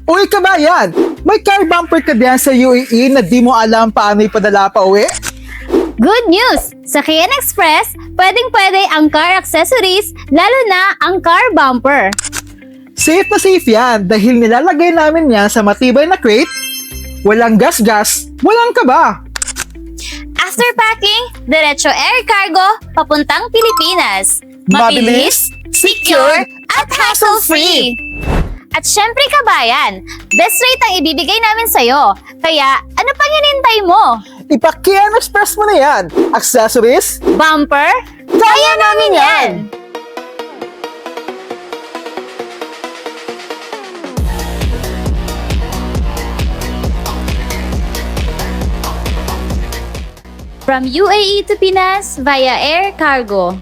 Uy kabayan, may car bumper ka diyan sa UAE na di mo alam paano ipadala pa uwi? Good news! Sa Kian Express, pwedeng-pwede ang car accessories, lalo na ang car bumper. Safe na safe yan dahil nilalagay namin yan sa matibay na crate, walang gas-gas, walang kaba. After packing, diretso air cargo, papuntang Pilipinas. Mabilis, secure, at hassle-free! At syempre kabayan, best rate ang ibibigay namin sa'yo. Kaya, ano pang hinintay mo? Ipa-Kian Express mo na yan. Accessories, Bumper? Kaya namin yan! From UAE to Pinas via air cargo.